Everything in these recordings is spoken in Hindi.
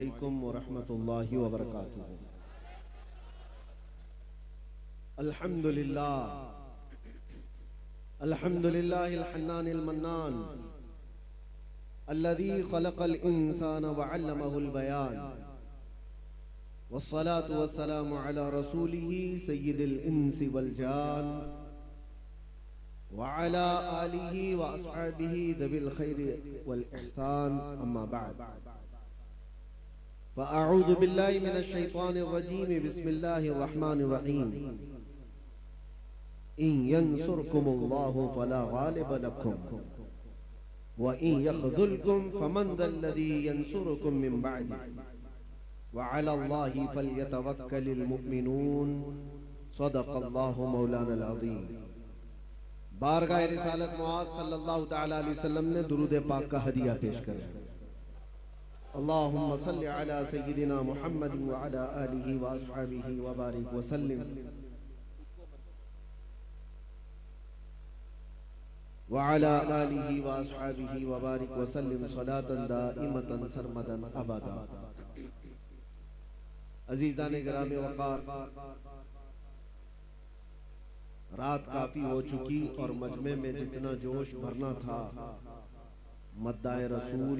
अलैकुम वरहमतुल्लाहि वबरकातुहू। अल्हम्दुलिल्लाह अल्हम्दुलिल्लाहिल हन्नानिल मन्नान अल्लज़ी खलक़ल इंसान व अल्लमहुल बयान वस्सलातु वस्सलामु अला रसूलिही सय्यिदिल इंसी वल जान व अला आलिही व अस्हाबिही दबिल खैरि वल इहसान अम्मा बअद। फ़अऊज़ु बिल्लाहि मिनश शैतानिर रजीम बिस्मिल्लाहिर रहमानिर रहीम। इन यंसुरकुमुल्लाहु फला गालिब लकुम व इन यख़ज़ुलकुम फमन ज़ल्लज़ी यंसुरुकुम मिन बअदिही व अलल्लाहि फल्यतवक्कलिल मुमिनून। सदक़ल्लाहु मौलानाल अज़ीम। बारगाह रिसालत मुआज़ सल्लल्लाहु तआला अलैहि वसल्लम ने दुरूद पाक का हदिया पेश करें। अल्लाहुम्मा सल्लि अला सय्यिदिना मुहम्मद व अला आलिहि व अस्हाबिहि व बारिक व सल्लिम व अला आलिहि व अस्हाबिहि व बारिक व सल्लिम सलातन दाइमतन सरमदन अबदा। अज़ीज़ान गिराम वक़ार, रात काफी हो चुकी और मजमे में जितना जोश भरना था मद्दाए रसूल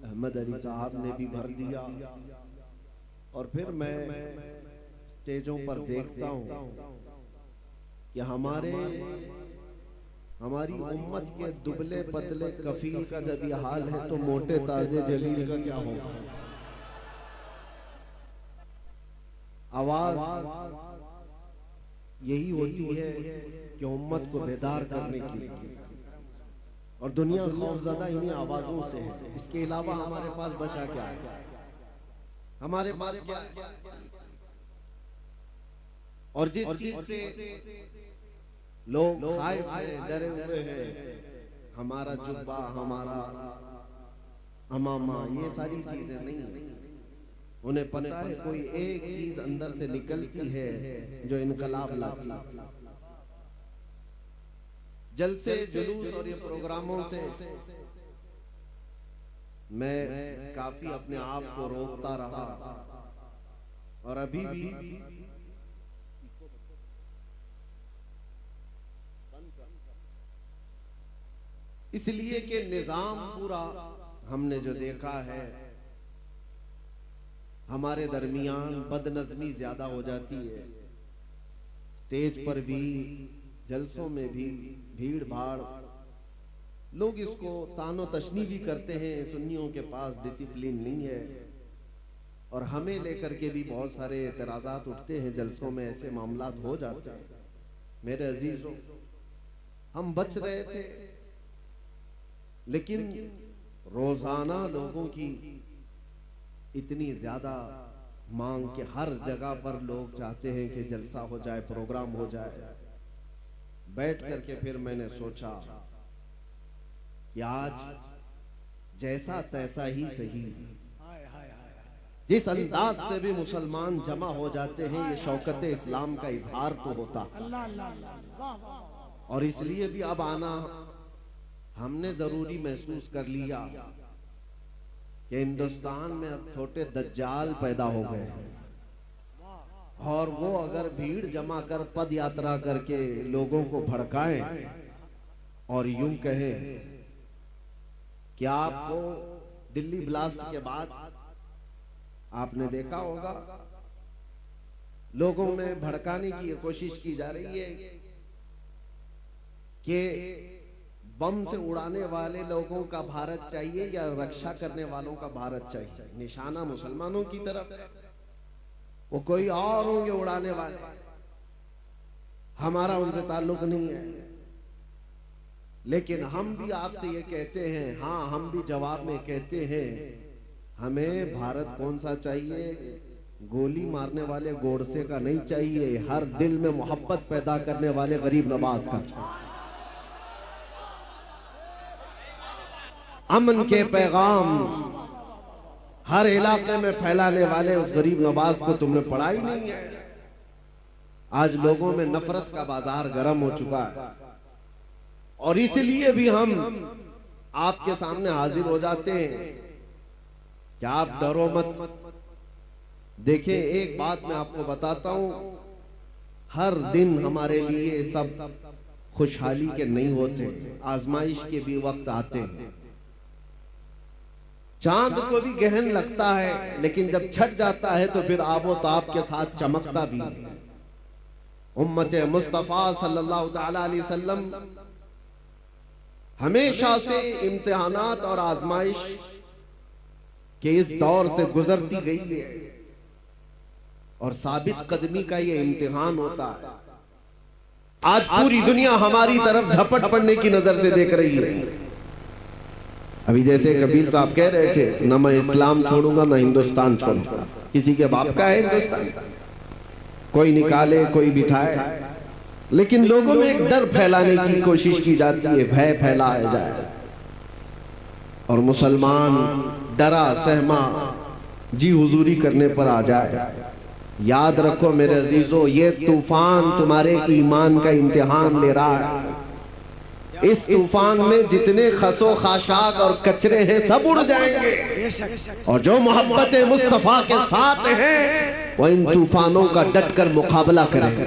अहमद अली साहब ने भी भर दिया। और फिर मैं स्टेजों पर देखता हूँ कि हमारी उम्मत के दुबले पतले कफील का जब ये हाल है तो मोटे ताजे जलील का क्या होगा। आवाज यही होती है कि उम्मत को बेदार करने के लिए, और दुनिया खौफज़दा इन्हीं आवाजों से है। इसके अलावा हमारे पास बचा क्या है? हमारे पास क्या है? और जिस चीज से लोग खाइफ हैं, डरे हुए हैं, हमारा जुब्बा, हमारा अमामा, ये सारी चीजें नहीं है। उन्हें पता है कोई एक चीज अंदर से निकलती है जो इनकलाब लाती है। जलसे जुलूस और ये प्रोग्रामों से मैं काफी अपने आप को रोकता रहा, और अभी भी इसलिए कि निजाम पूरा हमने जो देखा है, हमारे दरमियान बदनज़मी ज्यादा हो जाती है। स्टेज पर भी, जलसों में भी भीड़ भाड़, लोग इसको तानो तशनी भी करते हैं। सुन्नियों के पास डिसिप्लिन नहीं है, और हमें लेकर के भी बहुत सारे एतराज़ात उठते हैं। जलसों में ऐसे मामलात हो जाते हैं। मेरे अजीजों, हम बच रहे थे, लेकिन रोजाना लोगों की इतनी ज्यादा मांग के हर जगह पर लोग चाहते हैं कि जलसा हो जाए, प्रोग्राम हो जाए। बैठ करके फिर मैंने सोचा कि आज जैसा तैसा ही सही, जिस अंदाज से भी मुसलमान जमा हो जाते हैं, ये शौकत इस्लाम का इजहार तो होता। और इसलिए भी अब आना हमने जरूरी महसूस कर लिया कि हिंदुस्तान में अब छोटे दज्जाल पैदा हो गए हैं, और वो अगर भीड़ जमा कर पद यात्रा करके लोगों को भड़काएं और यूं कहें कि आपको दिल्ली ब्लास्ट के बाद आपने देखा होगा लोगों में भड़काने की कोशिश की जा रही है कि बम से उड़ाने वाले लोगों का भारत चाहिए या रक्षा करने वालों का भारत चाहिए। निशाना मुसलमानों की तरफ, वो कोई और होंगे उड़ाने वाले, हमारा उनसे ताल्लुक नहीं है। लेकिन हम भी आपसे ये कहते हैं, हाँ हम भी जवाब में कहते हैं, हमें भारत कौन सा चाहिए? गोली मारने वाले गोडसे का नहीं चाहिए, हर दिल में मोहब्बत पैदा करने वाले गरीब नवाज का चाहिए। अमन के पैगाम हर इलाके में फैलाने वाले उस गरीब नवाज को तुमने पढ़ा ही नहीं है। आज लोगों में नफरत का बाजार गर्म हो चुका है, और इसलिए भी हम आपके सामने हाजिर हो जाते हैं कि आप डरो मत। देखिए एक बात मैं आपको बताता हूं, हर दिन हमारे लिए सब खुशहाली के नहीं होते, आजमाइश के भी वक्त आते हैं। चांद को भी गहन लगता है, लेकिन जब छट जाता है तो फिर आबो ताब के साथ चमकता भी है। उम्मत मुस्तफा सल्लल्लाहु तआला अलैहि वसल्लम हमेशा से इम्तिहानात और आजमाइश के इस दौर से गुजरती गई है, और साबित कदमी का ये इम्तिहान होता है। आज पूरी दुनिया हमारी तरफ झपट पड़ने की नजर से देख रही है। अभी जैसे कबीर साहब कह रहे थे, ना मैं इस्लाम छोड़ूंगा ना हिंदुस्तान छोड़ूंगा। किसी के बाप का है हिंदुस्तान, कोई निकाले कोई बिठाए, लेकिन लोगों में एक डर फैलाने की कोशिश की जाती है, भय फैलाया जाए, और मुसलमान डरा सहमा जी हुजूरी करने पर आ जाए। याद रखो मेरे अजीजों, ये तूफान तुम्हारे ईमान का इम्तिहान ले रहा है। इस तूफान में जितने खसो खाशाक और कचरे हैं सब उड़ जाएंगे, और जो मोहब्बत मुस्तफा के साथ हैं वो इन तूफानों का डटकर मुकाबला करेंगे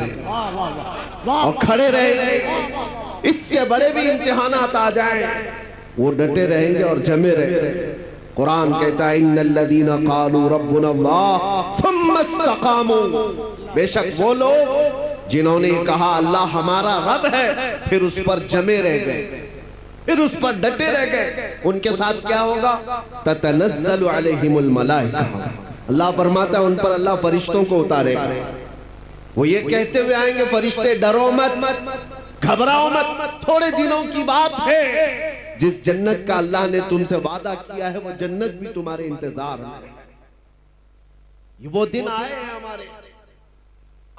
और खड़े रहेंगे। इससे बड़े भी इम्तिहानात आ जाएं, वो डटे रहेंगे और जमे रहेंगे। कुरान कहता है इन्नल्लज़ीना क़ालू रब्बुनल्लाह सुम्मा इस्तक़ामू, बेशक वो लोग जिन्होंने कहा अल्लाह हमारा रब है, फिर उस पर जमे रह गए, फिर उस पर डटे रह गए, उनके साथ क्या होगा? ततनज़्ज़लु अलैहिमुल मलाइका, अल्लाह फरमाता है उन पर अल्लाह फरिश्तों को उतारेगा। वो ये कहते हुए आएंगे, फरिश्ते डरो मत, घबराओ मत, थोड़े दिनों की बात है। जिस जन्नत का अल्लाह ने तुमसे वादा किया है वो जन्नत भी तुम्हारे इंतजार में। ये वो दिन आए हैं हमारे।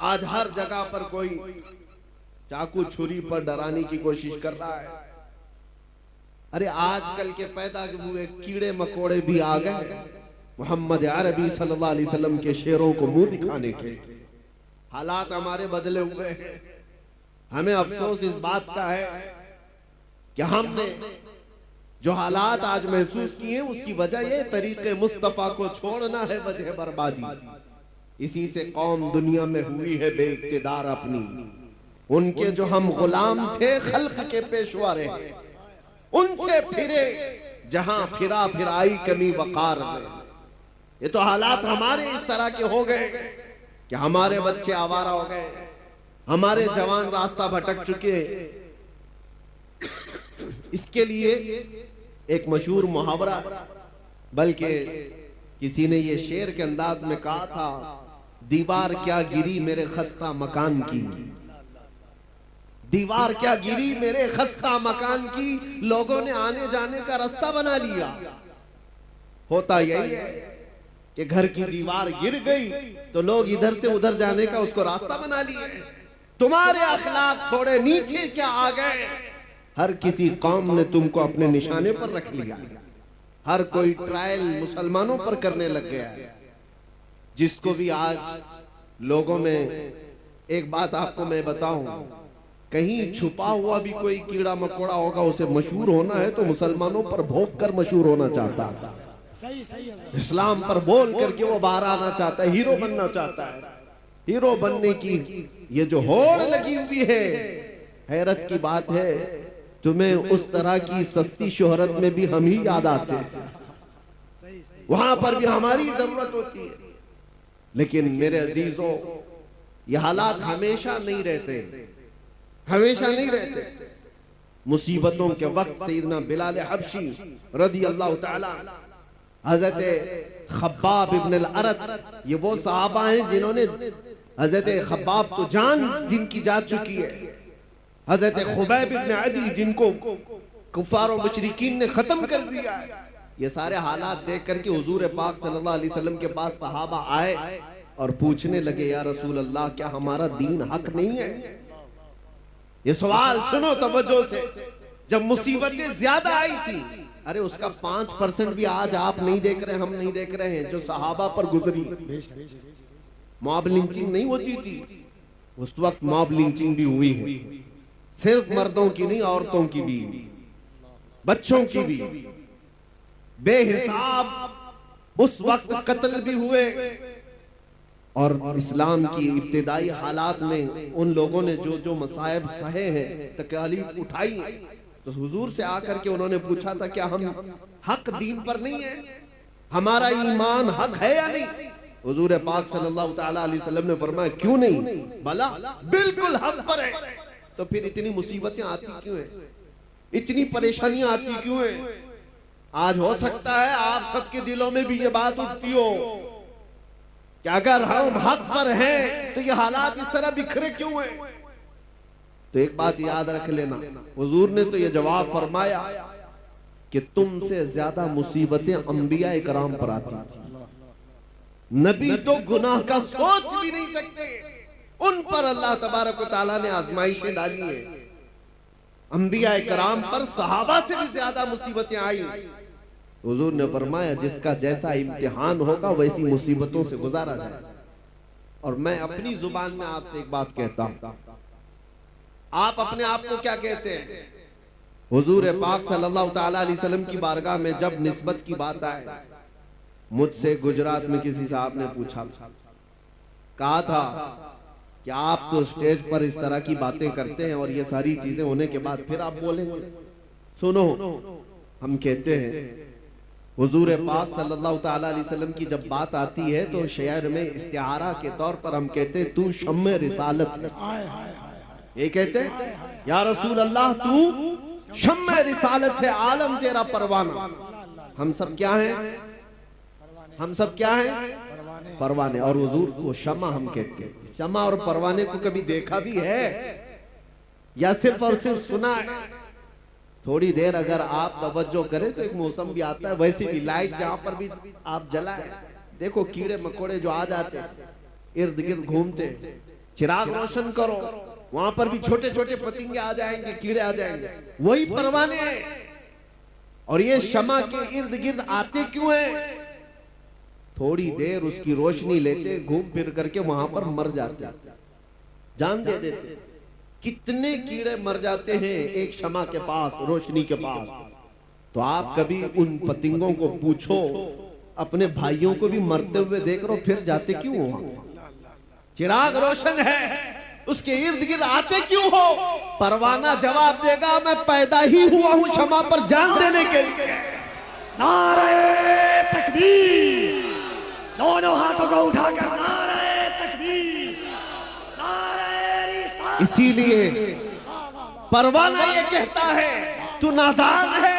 आज हर जगह पर कोई चाकू छुरी पर डराने की कोशिश कर रहा है। अरे आजकल के पैदा हुए कीड़े मकोड़े भी आ गए मोहम्मद अरबी सल्लल्लाहु अलैहि वसल्लम के शेरों को मुंह दिखाने के। हालात हमारे बदले हुए हैं। हमें अफसोस इस बात का है कि हमने जो हालात आज महसूस किए हैं उसकी वजह ये तरीके मुस्तफा को छोड़ना है वजह बर्बादी। इसी से कौम दुनिया में हुई है बेइक्तिदार अपनी। उनके जो हम गुलाम थे खल्क के पेशवा रहे, उनसे फिरे जहां फिरा फिराई कमी वकार में। ये तो हालात हमारे इस तरह के हो गए कि हमारे बच्चे आवारा हो गए, हमारे जवान रास्ता भटक चुके। इसके लिए एक मशहूर मुहावरा, बल्कि किसी ने ये शेर के अंदाज में कहा था, दीवार क्या गिरी मेरे खस्ता मकान की, दीवार क्या गिरी मेरे खस्ता मकान की, लोगों ने आने जाने का रास्ता बना लिया। होता यही है कि घर की दीवार गिर गई तो लोग इधर से उधर जाने का उसको रास्ता बना लिए। तुम्हारे अखलाक थोड़े नीचे क्या आ गए, हर किसी कौम ने तुमको अपने निशाने पर रख लिया। हर कोई ट्रायल मुसलमानों पर करने लग गया है। जिसको भी आज लोगों में, एक बात आपको मैं बताऊं, कहीं छुपा हुआ भी कोई कीड़ा मकोड़ा होगा, उसे मशहूर होना है तो मुसलमानों पर भोंक कर मशहूर होना चाहता है। इस्लाम पर बोल करके वो बाहर आना चाहता है, हीरो बनना चाहता है। हीरो बनने की ये जो होड़ लगी हुई है, हैरत की बात है, तुम्हें उस तरह की सस्ती शोहरत में भी हम ही याद आते हैं, वहां पर भी हमारी जरूरत होती है। लेकिन मेरे अजीजों, ये हालात हमेशा नहीं रहते, हमेशा नहीं रहते। मुसीबतों के वक्त सैयदना बिलाल हबशी रज़ी अल्लाह ताला, हजरत खब्बाब इब्न अल-अरत, ये वो सहाबा हैं जिन्होंने हजरत खब्बाब को जान जिनकी जा चुकी है, हजरत खुबैब इब्न अदी जिनको कुफार और मुशरिकीन ने खत्म कर दिया है। ये सारे हालात देख करके हुजूर पाक सल्लल्लाहु अलैहि वसल्लम के पास सहाबा आए और पूछने लगे, या रसूल अल्लाह, क्या हमारा दीन हक नहीं है? ये सवाल सुनो तवज्जो से। जब मुसीबतें ज्यादा आई थी, अरे उसका 5% भी आज आप नहीं देख रहे, हम नहीं देख रहे हैं, जो सहाबा पर गुजरी। मॉब लिंचिंग नहीं होती थी उस वक्त, मॉब लिंचिंग भी हुई है, सिर्फ मर्दों की नहीं, औरतों की भी, बच्चों की भी। बेहिसाब उस वक्त कत्ल भी हुए और इस्लाम की इब्तिदाई हालात में उन लोगों ने जो जो मसाइब सहे हैं, तकलीफ उठाई, तो हुजूर से आकर के उन्होंने पूछा था क्या हम हक दीन पर नहीं है, हमारा ईमान हक है या नहीं? हुजूर पाक सल्लल्लाहु ताला अलैहि वसल्लम ने फरमाया क्यों नहीं, भला बिल्कुल हक पर है। तो फिर इतनी मुसीबतें आती क्यों है, इतनी परेशानियां आती क्यों है? आज हो सकता है आप सबके दिलों में भी ये बात उठती हो कि अगर हम हक पर हैं तो ये हालात इस तरह बिखरे क्यों हैं? तो एक बात याद रख लेना, हुजूर ने तो ये जवाब फरमाया कि तुमसे ज्यादा मुसीबतें अंबिया इकराम पर आती थी। नबी तो गुनाह का सोच भी नहीं सकते, उन पर अल्लाह तबारक व तआला ने आजमाइशें डाली है। अंबिया इकराम पर सहाबा से भी ज्यादा मुसीबतें आई। हुजूर ने फरमाया जिसका जैसा इम्तिहान होगा वैसी मुसीबतों से गुजारा जाए। और मैं अपनी जुबान में आपसे एक बात कहता हूं, आप अपने आप को क्या कहते हैं? हुजूर पाक सल्लल्लाहु ताला अलैहि वसल्लम की बारगाह में जब निस्बत की बात आए, मुझसे गुजरात में किसी साहब ने पूछा, कहा था कि आप तो स्टेज पर इस तरह की बातें करते हैं और ये सारी चीजें होने के बाद फिर आप बोलेंगे। सुनो, हम कहते हैं हुजूर पाक सल्लल्लाहु ताला अलैहि वसल्लम की जब बात आती है तो शेर में इस्तिआरा के तौर पर हम कहते हैं तू शम्मे रिसालत है। ये कहते हैं या रसूल अल्लाह तू शम्मे रिसालत है, आलम तेरा परवाना। हम सब क्या हैं? हम सब क्या हैं? परवाने। और हुजूर को शमा हम कहते हैं। शमा और परवाने को कभी देखा भी है या सिर्फ और सिर्फ सुना है? थोड़ी देर अगर आप तवज्जो करें तो एक मौसम भी आता है, वैसे भी लाइट जहां पर भी आप जलाए, देखो कीड़े मकोड़े जो आ जाते इर्द गिर्द घूमते, चिराग रोशन करो, वहां पर भी छोटे छोटे पतंगे आ जाएंगे, कीड़े आ जाएंगे, वही परवाने हैं। और ये शमा के इर्द गिर्द आते क्यों हैं? थोड़ी देर उसकी रोशनी लेते, घूम फिर करके वहां पर मर जाते, जान दे देते। कितने कीड़े मर जाते हैं एक शमा के पास, रोशनी के पास। तो आप कभी उन पतंगों को पूछो, अपने भाइयों को भी मरते हुए देख रहे हो, फिर जाते क्यों हो? चिराग रोशन है, उसके इर्द गिर्द आते क्यों हो? परवाना जवाब देगा मैं पैदा ही हुआ हूं शमा पर जान देने के लिए। नारे तकबीर, दोनों हाथों को उठाकर नारे तकबीर, नारे रिसालत। इसीलिए परवाना ये कहता है तू नादान है,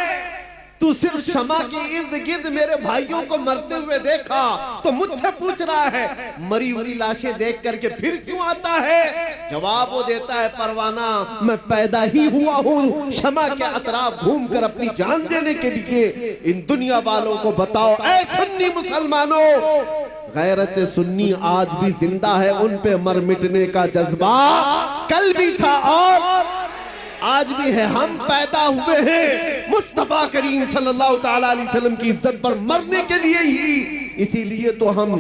तू सिर्फ शमा के इर्द गिर्द मेरे भाइयों को मरते हुए देखा तो मुझसे पूछ रहा है मरी हुई लाशें देख करके फिर क्यों आता है? जवाब वो देता है परवाना मैं पैदा ही हुआ हूँ शमा के अतराफ घूमकर अपनी जान देने के लिए। इन दुनिया वालों को बताओ, ऐ सुन्नी मुसलमानों, गैरत सुन्नी आज भी जिंदा है, उन पे मर मिटने का जज्बा कल भी था और आज भी है। हम पैदा हुए हैं मुस्तफा करीम सल्लल्लाहु ताला अलैहि वसल्लम की इज्जत पर मरने के लिए ही। इसीलिए तो हम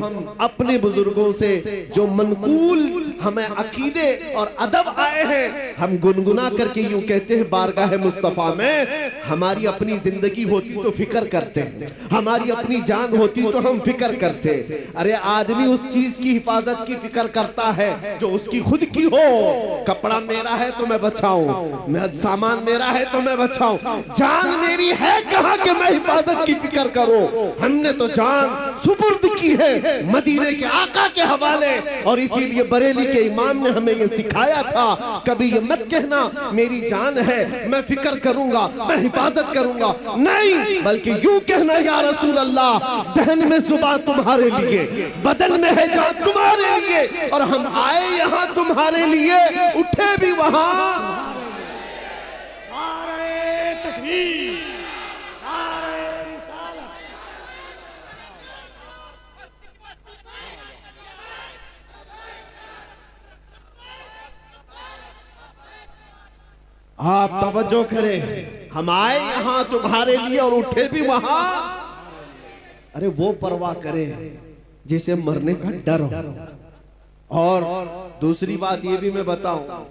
अपने बुजुर्गों से जो मनकूल हमें अकीदे और अदब आए हैं, हम गुनगुना करके यूं कहते हैं बारगाह मुस्तफा में हमारी अपनी जिंदगी होती तो फिक्र करते, हमारी अपनी जान होती तो हम फिक्र करते। अरे आदमी उस चीज की हिफाजत की फिक्र करता है जो उसकी खुद की हो। कपड़ा मेरा है तो मैं बचाऊं, सामान मेरा है तो मैं बचाऊं, जान मेरी है कहां कि मैं हिफाजत की फिक्र करूं। हमने तो जान सुपुर्द की है मदीने के आका के हवाले। और इसीलिए बरेली के इमाम ने हमें यह सिखाया था, कभी ये मत कहना मेरी जान है मैं फिक्र करूंगा, मैं हिफाजत करूंगा, नहीं, बल्कि यूं कहना या रसूल अल्लाह दहन में जुबान तुम्हारे लिए, बदन में है जान तुम्हारे लिए, और हम आए यहां तुम्हारे लिए, उठे भी वहां। नारे तकबीर, नारे रिसालत। आप तवज्जो करें, हम आए यहां तुम्हारे लिए और उठे भी वहां। अरे वो परवाह करे जिसे मरने का डर हो। और दूसरी बात ये भी मैं बताऊं,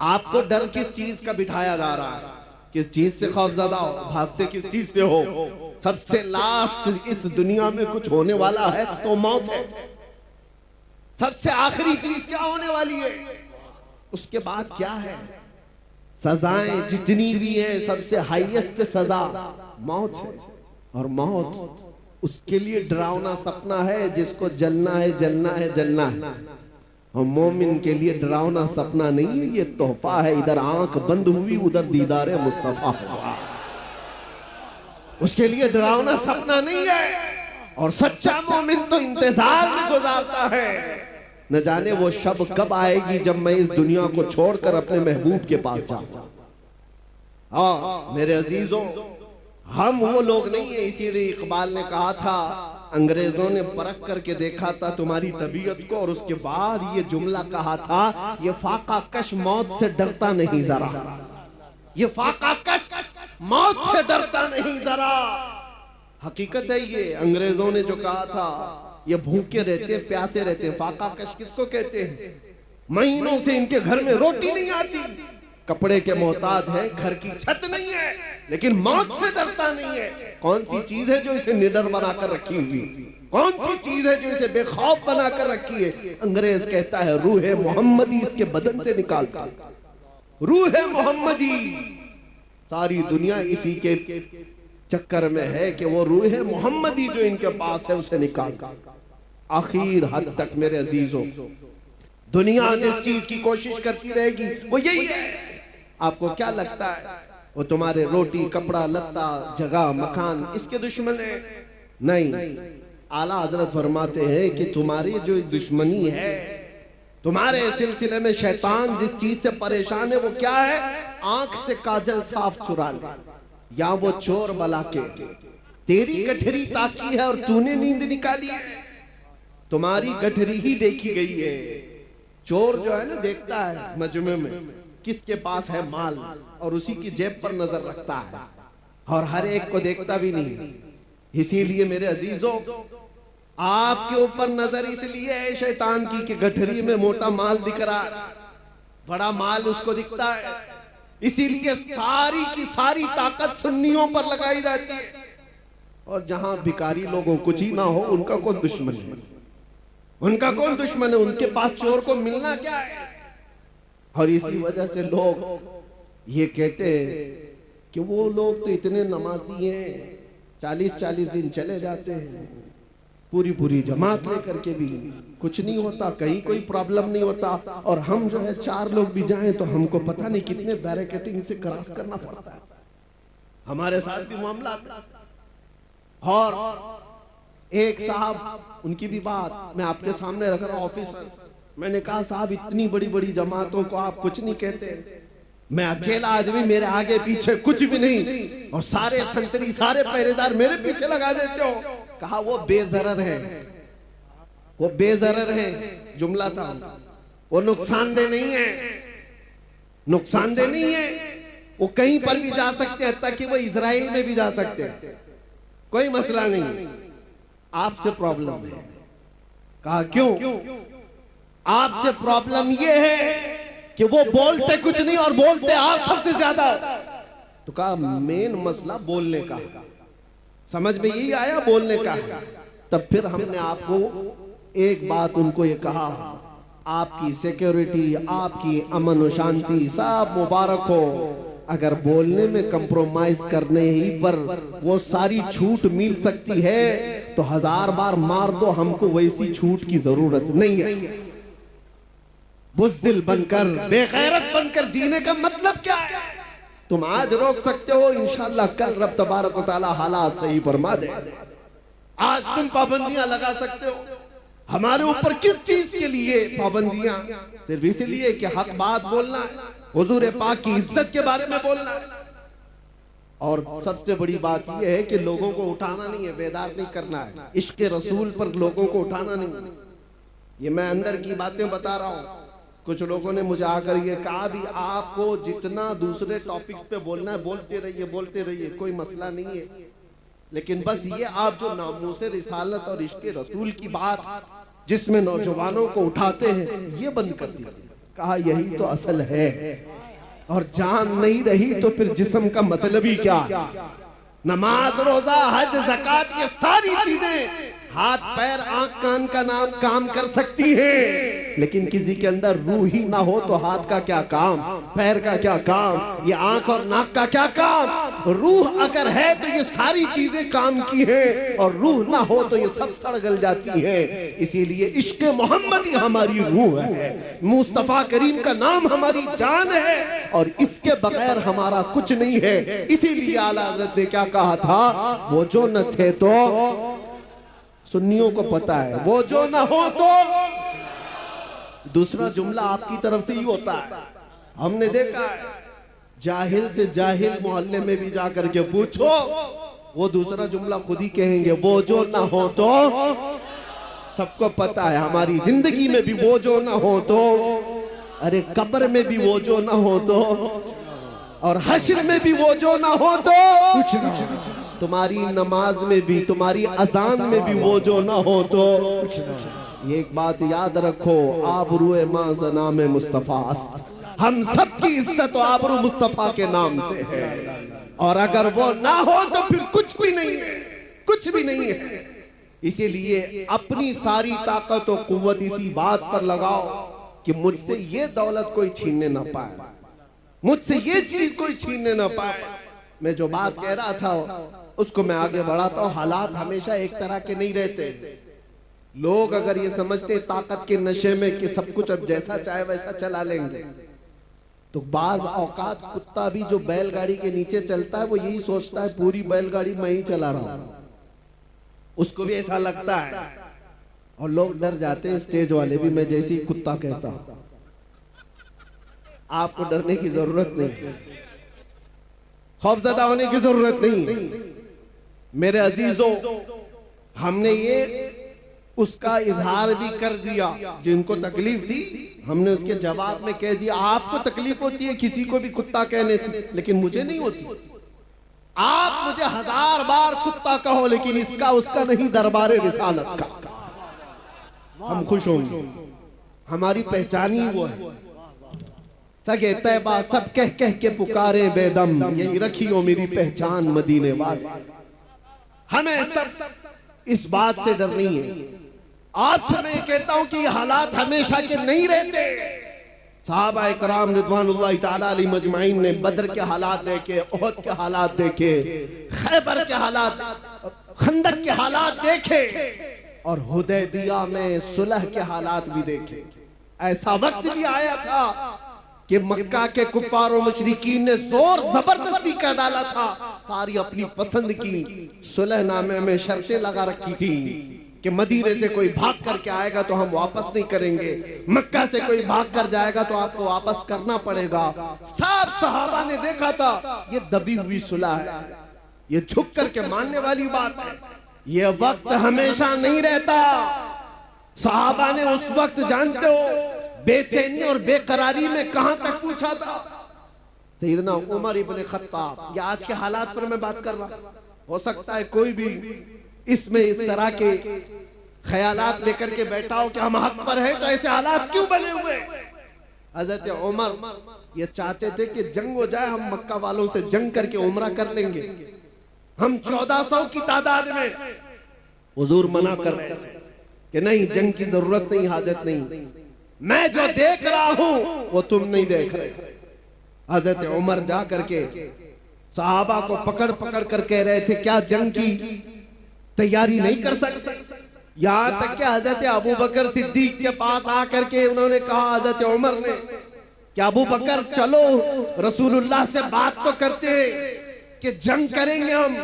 आपको डर किस चीज का बिठाया जा रहा है, किस चीज से खौफजदा हो, भागते किस चीज से हो? सबसे लास्ट इस दुनिया में कुछ होने वाला है तो मौत है। सबसे आखिरी चीज क्या होने वाली है, उसके बाद क्या है? सजाएं जितनी भी है, सबसे हाईएस्ट सजा मौत है। और मौत उसके लिए डरावना सपना है जिसको जलना है, जलना है, जलना है। और मोमिन के लिए डरावना सपना नहीं है, ये तोहफा है। इधर आंख बंद हुई, उधर दीदारे मुस्तफा हुआ। उसके लिए डरावना सपना नहीं है। और सच्चा मोमिन तो इंतजार में गुजारता है, न जाने वो शब कब आएगी जब मैं इस दुनिया को छोड़कर अपने महबूब के पास जाऊंगा। हाँ मेरे अजीजों, हम वो लोग नहीं है। इसीलिए इकबाल ने कहा था, अंग्रेजों ने परख करके देखा था तुम्हारी तबीयत को, और उसके बाद ये जुमला कहा था, ये फाका कश मौत से डरता नहीं जरा, ये फाका कश मौत से डरता नहीं जरा। हकीकत है ये। अंग्रेजों ने जो कहा था, ये भूखे रहते, प्यासे रहते। फाका कश किसको कहते हैं? महीनों से इनके घर में रोटी नहीं आती, कपड़े के मोहताज है, घर की छत नहीं है, लेकिन मौत से डरता नहीं है। कौन सी चीज है जो इसे निडर बनाकर रखी हुई? कौन सी चीज है जो इसे बेखौफ बनाकर रखी है? अंग्रेज कहता है रूह मोहम्मदी इसके बदन से निकालता। रूह मोहम्मदी, सारी दुनिया इसी के चक्कर में है कि वो रूह मोहम्मदी जो इनके पास है उसे निकालता। आखिर हद तक मेरे अजीजों, दुनिया जिस चीज की कोशिश करती रहेगी वो यही है। आपको क्या लगता है वो तुम्हारे रोटी, कपड़ा, लत्ता, जगह, मकान इसके दुश्मन है? नहीं। आला हजरत फरमाते हैं कि तुम्हारी जो दुश्मनी है, तुम्हारे सिलसिले में शैतान जिस चीज से परेशान है वो क्या है? आंख से काजल साफ चुरा ले, या वो चोर बला के तेरी गठरी ताकी है और तूने नींद निकाली है। तुम्हारी गठरी ही देखी गई है। चोर जो है ना, देखता है मजमे में किसके पास है माल, और उसी की जेब पर नजर रखता है, और हर एक को देखता भी नहीं। इसीलिए मेरे अजीजों, आपके ऊपर नजर इसलिए है शैतान की कि गठरी में मोटा माल दिख रहा है, बड़ा माल उसको दिखता है। इसीलिए सारी की सारी ताकत सुन्नियों पर लगाई जाती है, और जहां भिखारी लोगों कुछ ही ना हो, उनका कौन दुश्मन है? उनका कौन दुश्मन है? उनके पास चोर को मिलना क्या है? और इसी वजह से लोग ये कहते हैं कि वो लोग तो इतने नमाजी हैं, 40-40 दिन चले जाते हैं, पूरी जमात लेकर के भी कुछ नहीं होता, कहीं कोई प्रॉब्लम नहीं होता। और हम जो है 4 लोग भी जाएं तो हमको पता नहीं कितने बैरिकेडिंग से क्रॉस करना पड़ता है। हमारे साथ भी मामला आता है। और एक साहब, उनकी भी बात मैं आपके सामने रख रहा हूं, ऑफिसर। मैंने कहा साहब, इतनी बड़ी बड़ी जमातों को आप कुछ नहीं कहते, मैं अकेला आदमी, मेरे आगे पीछे कुछ भी नहीं, और सारे संतरी, सारे पहरेदार मेरे पीछे लगा देते हो। कहा वो बेजरर है, वो बेजरर है, जुमला था। वो नुकसानदेह नहीं है, नुकसानदेह नहीं है। वो कहीं पर भी जा सकते हैं, ताकि वो इजराइल में भी जा सकते हैं, कोई मसला नहीं। आपसे प्रॉब्लम है। कहा क्यों? आपसे प्रॉब्लम ये है कि वो बोलते कुछ नहीं और बोलते आप सबसे ज्यादा। तो कहा मेन मसला बोलने का, समझ में यही आया, बोलने का। तब फिर हमने आपको एक बात उनको ये कहा, आपकी सिक्योरिटी, आपकी अमन और शांति सब मुबारक हो। अगर बोलने में कंप्रोमाइज करने ही पर वो सारी छूट मिल सकती है तो 1000 बार मार दो, हमको वैसी छूट की जरूरत नहीं है। बुज़दिल बनकर, बेगैरत बनकर जीने का मतलब क्या है? तुम आज रोक सकते हो, इंशाअल्लाह कल रब तबारक व तआला हालात सही फरमा दे। आज तुम पाबंदियां लगा सकते हो, हमारे ऊपर किस चीज के लिए पाबंदियां? सिर्फ इसलिए कि हक बात बोलना है, हुजूर पाक की इज्जत के बारे में बोलना है। और सबसे बड़ी बात यह है कि लोगों को उठाना नहीं है, बेदार नहीं करना है। इश्क रसूल पर लोगों को उठाना नहीं। ये मैं अंदर की बातें बता रहा हूं। कुछ लोगों ने मुझे आकर ये कहा भी आपको जितना दूसरे टॉपिक्स पे बोलना है बोलते रहिए, कोई मसला नहीं है, लेकिन बस ये आप जो नामूसे रिसालत और इश्क रसूल की बात जिसमें नौजवानों को उठाते हैं, ये बंद कर दीजिए। कहा यही तो असल है, और जान नहीं रही तो फिर जिस्म का मतलब ही क्या? नमाज, रोजा, हज, ज़कात, ये सारी चीजें हाथ पैर आंख कान का नाम काम कर सकती हैं, लेकिन किसी के अंदर रूह ही ना हो तो हाथ का क्या काम, पैर का क्या काम, ये आंख और नाक का क्या काम। रूह अगर है तो ये सारी चीजें काम की हैं, और रूह ना हो तो ये सब सड़ गल जाती हैं। इसीलिए इश्क मोहम्मद ही हमारी रूह है, मुस्तफा करीम का नाम हमारी जान है, और इसके बगैर हमारा कुछ नहीं है। इसीलिए आला हज़रत ने क्या कहा था, वो जो न थे तो, सुन्नियों को पता है, वो जो ना हो तो। दूसरा जुमला आपकी तरफ से ही होता है, हमने देखा है, जाहिल से जाहिल मोहल्ले में भी जाकर के पूछो, वो दूसरा जुमला खुद ही कहेंगे, वो जो ना हो तो। सबको पता है हमारी जिंदगी में भी वो जो ना हो तो, अरे कब्र में भी वो जो ना हो तो, और हश्र में भी वो जो ना हो तो, कुछ ना। तुम्हारी नमाज में भी, तुम्हारी अजान में भी वो जो ना हो तो, ये एक बात याद रखो, आबरूए माज़ना में मुस्तफा, हम सबकी इज्जत आबरू मुस्तफा के नाम से है, और अगर वो ना हो तो फिर कुछ भी नहीं है, कुछ भी नहीं है। इसीलिए अपनी सारी ताकत और कुव्वत इसी बात पर लगाओ कि मुझसे ये दौलत कोई छीनने ना पाए, मुझसे ये चीज कोई छीनने ना पाए। मैं जो बात कह रहा था उसको मैं आगे बढ़ाता हूं। हालात हमेशा एक तरह के नहीं रहते। लोग अगर ये समझते ताकत के नशे में कि सब कुछ अब जैसा चाहे वैसा चला लेंगे, तो बाज औकात कुत्ता भी जो बैलगाड़ी के नीचे चलता है वो यही सोचता है पूरी बैलगाड़ी मैं ही चला रहा हूं, उसको भी ऐसा लगता है। और लोग डर जाते हैं, स्टेज वाले भी, मैं जैसे ही कुत्ता कहता हूं। आपको डरने की जरूरत नहीं, खौफजदा होने की जरूरत नहीं। मेरे अजीजों, हमने ये उसका इजहार भी कर दिया, जिनको तकलीफ थी हमने उसके जवाब में कह दिया, आपको तकलीफ होती है किसी को भी कुत्ता कहने से, लेकिन मुझे नहीं होती। आप मुझे 1000 बार कुत्ता कहो, लेकिन इसका उसका नहीं, दरबारे रिसालत का। हम खुश होंगे, हमारी पहचान ही वो है। सगे तैबा सब कह कह के पुकारे बेदम, यही रखियो मेरी पहचान मदीने वाले। हमें सब इस बात से डर नहीं है। आज से मैं कहता हूं कि हालात हमेशा के नहीं रहते। सहाबा इकराम रिज़वानुल्लाह ताला अलैहिम मजमाइन ने बदर के हालात देखे, उहद के हालात देखे, खैबर के हालात, खंदक के हालात देखे, और हुदैबिया में सुलह के हालात भी देखे। ऐसा वक्त भी आया था कि मक्का के कुफ्फार और मुशरिकीन ने जोर जबरदस्ती कर डाला था, सारी अपनी पसंद की सुलहनामे में शर्तें लगा रखी थी कि मदीने से कोई भाग करके आएगा तो हम वापस नहीं करेंगे, मक्का से कोई भाग कर जाएगा तो आपको वापस करना पड़ेगा। सब सहाबा ने देखा था ये दबी हुई सुलह है, ये झुक करके मानने वाली बात है। ये वक्त हमेशा नहीं रहता। सहाबा ने उस वक्त, जानते हो, बेचैनी और बेकरारी में कहां तक पूछा था। सैयदना उमर इब्न खत्ताब, ये आज के हालात पर मैं बात कर रहा, हो सकता है कोई भी इसमें इस तरह के ख्यालात लेकर के बैठा हो कि हम हक पर हैं तो ऐसे हालात क्यों बने हुए। हजरत उमर ये चाहते थे कि जंग हो जाए, हम मक्का वालों से जंग करके उम्रा कर लेंगे, हम 1400 की तादाद में। हुजूर मना कर रहे थे कि नहीं, जंग की जरूरत नहीं, हाजत नहीं, मैं जो देख रहा हूं वो तुम नहीं देख रहे। हजरत उमर जा करके सहाबा को पकड़ पकड़ कर कह रहे थे क्या जंग की तैयारी नहीं कर सकते। यहां तक कि हजरत अबू बकर सिद्दीक के पास आकर के उन्होंने कहा, हजरत उमर ने, कि अबू बकर चलो रसूलुल्लाह से बात तो करते हैं कि जंग करेंगे हम,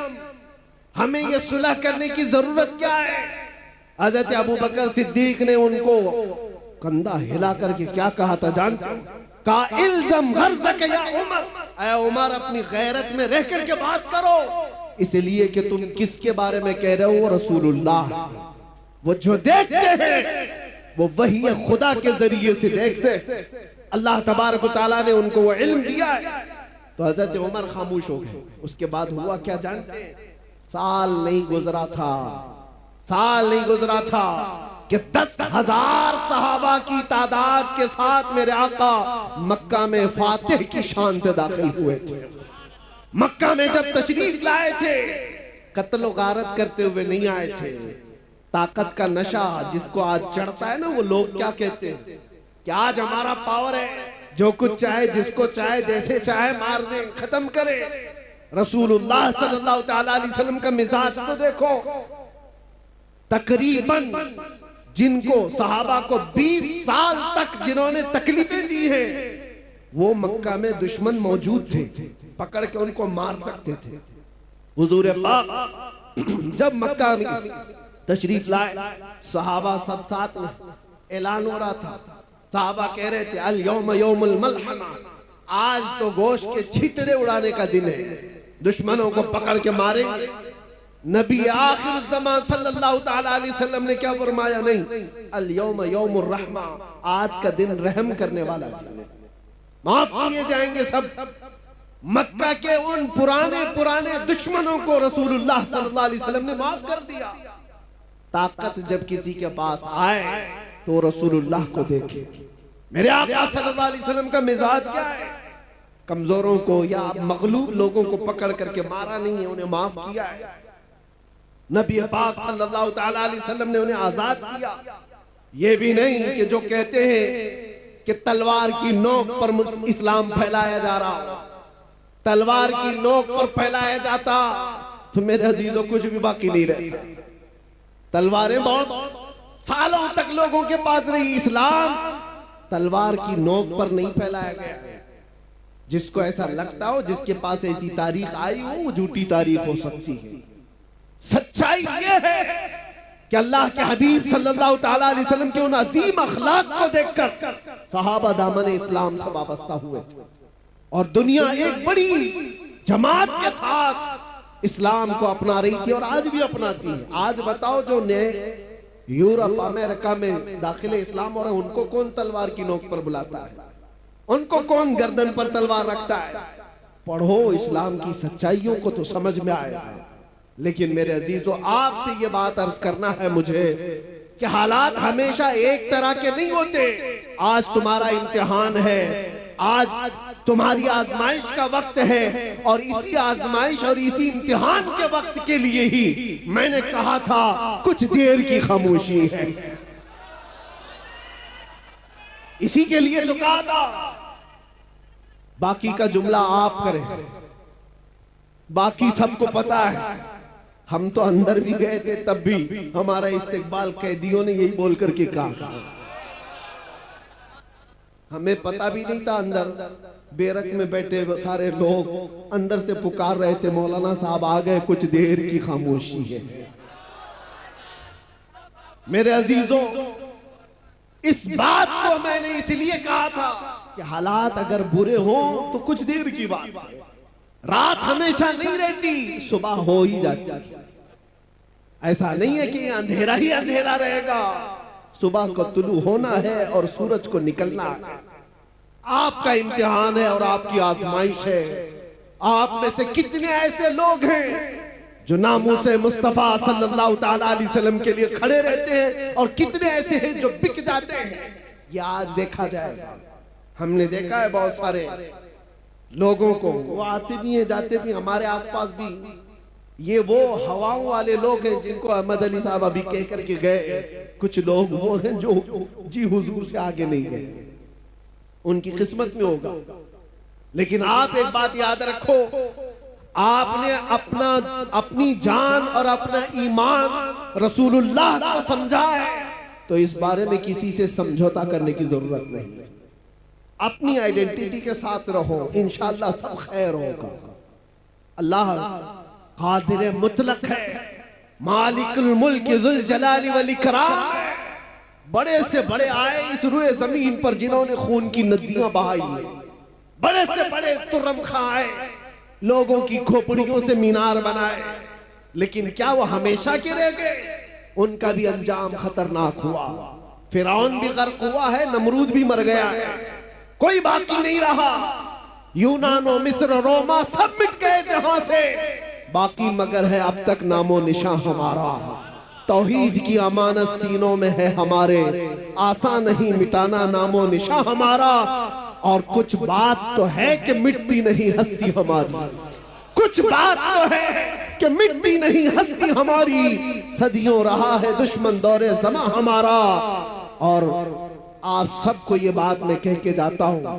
हमें ये सुलह करने की जरूरत क्या है। हजरत अबू बकर सिद्दीक ने उनको कंधा हिला करके क्या कहा था जानते हो? कहा इल्ज़म गर्ज़क या उमर, ऐ उमर अपनी गैरत में रह करके बात करो, इसलिए कि तुम किसके बारे में कह रहे हो? रसूलुल्लाह। वो जो देखते हैं वो वही खुदा के जरिए से देखते। अल्लाह तबारक व तआला ने उनको वो इल्म दिया है। तो हजरत उमर खामोश हो गए। उसके बाद हुआ क्या जानते हैं? साल नहीं गुजरा था, साल नहीं गुजरा था कि 10,000 सहाबा की तादाद के साथ मेरे आका मक्का में फातिह की शान से दाखिल हुए थे। मक्का में जब तशरीफ लाए थे कत्ल गारत करते हुए नहीं आए थे। ताकत का नशा जिसको आज चढ़ता है ना, वो लोग क्या कहते हैं कि आज हमारा पावर है, जो कुछ चाहे जिसको चाहे जैसे चाहे मार दे, खत्म करे। रसूलुल्लाह सल्लल्लाहु ताला अलैहि वसल्लम का मिजाज तो देखो। तकरीबन जिनको सहाबा को 20 साल तक जिन्होंने तकलीफें दी हैं, वो मक्का में दुश्मन मौजूद थे, पकड़ के उनको मार सकते थे। हुजूर पाक जब मक्का में तशरीफ लाए, सहाबा सब साथ में ऐलान हो रहा था। सहाबा कह रहे थे अल यौम यौमुल मलहमा, आज तो गोश्त के छितड़े उड़ाने का दिन है, दुश्मनों को पकड़ के मारेंगे। नबी आखिर ज़मान सल्लल्लाहु ताला अलैहि वसल्लम ने क्या फरमाया? नहीं, अल यौम यौमुर रहमा, आज का दिन रहम करने वाला दिन, माफ किए जाएंगे सब। मक्का के उन पुराने दुश्मनों को रसूलुल्लाह सल्लल्लाहु अलैहि वसल्लम ने माफ कर दिया। ताकत जब किसी के पास आए तो रसूलुल्लाह को देखे। मेरे आका सल्लल्लाहु अलैहि वसल्लम का मिजाज क्या है? कमजोरों को या मगलूब लोगों को पकड़ करके मारा नहीं है, उन्हें माफ किया है। नबी पाक सल्लल्लाहु ताला अलैहि वसल्लम ने उन्हें आजाद किया। ये भी नहीं कि जो कहते हैं कि तलवार की नोक पर इस्लाम फैलाया जा रहा, तलवार की नोक पर फैलाया जाता तो मेरे अजीजों कुछ भी बाकी नहीं रहता। तलवारें बहुत सालों तक लोगों के पास रही, इस्लाम तलवार की नोक पर नहीं फैलाया गया। जिसको ऐसा लगता हो, जिसके पास ऐसी तारीख आई हो, वो झूठी तारीख हो सकती है। सच्चाई ये है कि अल्लाह के हबीब सल्लल्लाहु ताला अलैहि वसल्लम के उन अजीम अखलाक को देखकर सहाबा दामन इस्लाम से वाबस्ता हुए थे और दुनिया एक बड़ी जमात के साथ इस्लाम को अपना रही थी और आज भी अपनाती है। आज बताओ जो नए यूरोप अमेरिका में दाखिले इस्लाम हो रहे हैं, उनको कौन तलवार की नोक पर बुलाता है? उनको कौन गर्दन पर तलवार रखता है? पढ़ो, इस्लाम की सच्चाइयों को तो समझ में आएगा। लेकिन मेरे अजीजों, आपसे ये बात अर्ज करना है मुझे कि हालात हमेशा एक तरह के नहीं होते। आज तुम्हारा इम्तिहान है, आज तुम्हारी आजमाइश का वक्त है और इसी आजमाइश और इसी इम्तिहान के वक्त के लिए ही मैंने कहा था कुछ देर की खामोशी है। इसी के लिए तो कहा था। बाकी का जुमला आप करें, बाकी सबको पता है। हम तो अंदर भी गए थे, तब भी हमारा इस्तेकबाल कैदियों ने यही बोल करके कहा। हमें पता भी नहीं था, अंदर बेरक में बैठे सारे लोग अंदर से पुकार रहे थे, मौलाना साहब आ गए, कुछ देर की खामोशी है। मेरे अजीजों, इस बात को मैंने इसलिए कहा था कि हालात अगर बुरे हो तो कुछ देर की बात है। रात हमेशा नहीं रहती, सुबह हो ही जाती है। ऐसा नहीं है कि अंधेरा ही अंधेरा रहेगा। सुबह को तुलू होना है और सूरज को निकलना है। आपका इम्तिहान है और आपकी आजमाइश है। आप में से कितने ऐसे लोग हैं जो नामूसे मुस्तफा सल्लल्लाहु ताला अलैहि वसल्लम के लिए खड़े रहते हैं और कितने ऐसे हैं जो बिक जाते हैं। ये आज देखा जाएगा। हमने देखा है बहुत सारे लोगों को, वो आते भी हैं जाते भी, हमारे आसपास भी। ये वो हवाओं वाले लोग हैं जिनको अहमद अली साहब अभी कह करके गए। कुछ लोग वो हैं जो जी हुजूर से आगे नहीं गए, उनकी किस्मत में होगा। लेकिन आप एक बात याद रखो, आपने अपनी जान और अपना ईमान रसूलुल्लाह को समझा है तो इस बारे में किसी से समझौता करने की जरूरत नहीं है। अपनी आइडेंटिटी के साथ रहो, इंशाअल्लाह सब खैर होगा। अल्लाह कादिर मुतलक है, मालिकुल मुल्क जुल जलाली वल इकराम है। बड़े से बड़े आए इस रुए जमीन पर जिन्होंने खून की नदियां बहाई, बड़े से बड़े तुर्रम खाए, लोगों की खोपड़ियों से मीनार बनाए, लेकिन क्या वो हमेशा के रह गए? उनका भी अंजाम खतरनाक हुआ। फिरौन भी गर्क हुआ है, नमरूद भी मर गया है, कोई बाकी नहीं रहा। यूनानो, मिस्र, रोमा सब मिट गए जहां से, बाकी मगर है अब तक नामो निशान हमारा। तौहीद की अमानत सीनों में है हमारे, आसान नहीं मिटाना नामो निशान हमारा। और कुछ बात तो है कि मिटती नहीं हस्ती हमारी। कुछ बात तो है कि मिटती नहीं हस्ती हमारी, सदियों रहा है दुश्मन दौरे ज़मा हमारा। और आप सबको ये बात मैं कह के जाता हूं